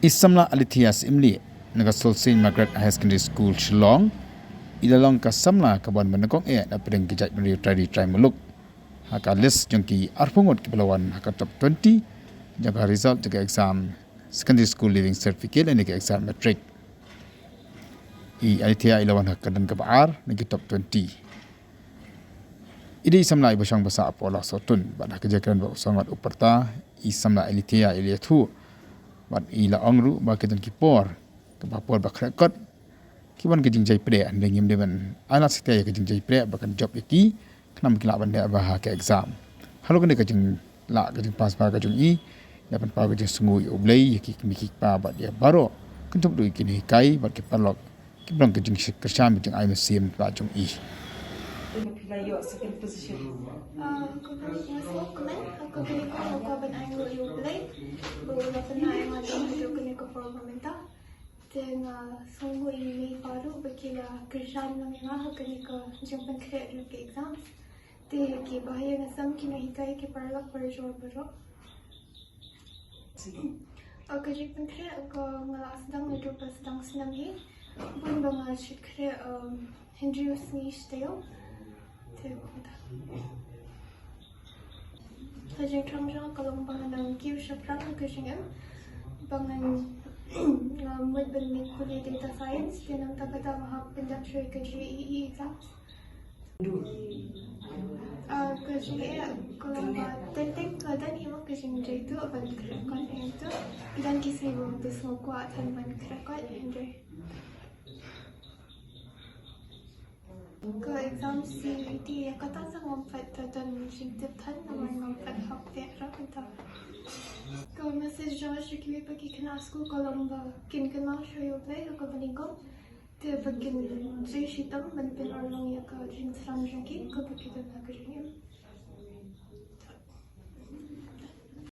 Isamla Alitias Imli, Nagasol St. Margaret High Secondary School, Shillong, Ilalong Kasamla Kaban Manakong na Pedang Kijat Meriu Tradi Try Muluk. Haka list jangki arpungot kepelawan haka top 20, jaga result jaga exam Secondary School Living Certificate dan jaga exam Matric. Alitia ilawan haka dan kebaar nagi top 20. Ide isamla ibasang basa apola sotun, pada kejagaan sangat uperta, isamla Alitia iliatu. Bat ila angru ba ketan kipor kebapor ba krekot kiban kejing jai pre andeng yem deban alat setia kejing jai pre bakan job yaki kenam kila banda ba ha ke exam halo kene kejing la kejing pas ba kejing i dapat pa kejing sungu oblei yaki kimiki pa ba dia baro kentup du ikini kai ba ke parlok kibang kejing kersham kejing ai mesim ba jong i your second position. Sungguh ini baru berkira kerjaan mengenai kenika jumpa kerja ke exam. Tapi bahaya nasam kena hikai ke parlok berjual berok. Kerja kerja ngelak sedang hidup sedang senang he. Pun bangal kerja Hendrius ni style. Kerja kerja kalau bangan kiu syafran kerja bangan mud bermain kuliah data science dan nak kata mahap pendaftar kerja EE exams. Kerja kalau tetek dan imak kerja itu akan kerekod itu dan kisah ibu itu semua kuat dan ban kerekod Hendry. Ke exam CET ya kata sang empat dan singtip tan nama empat hak pera kita. Kalau message jangan syukur bagi kena school kalau kin kena show play ke peningkong te bagi je shitam ban pen orang ya ka jin seram jaki ke bagi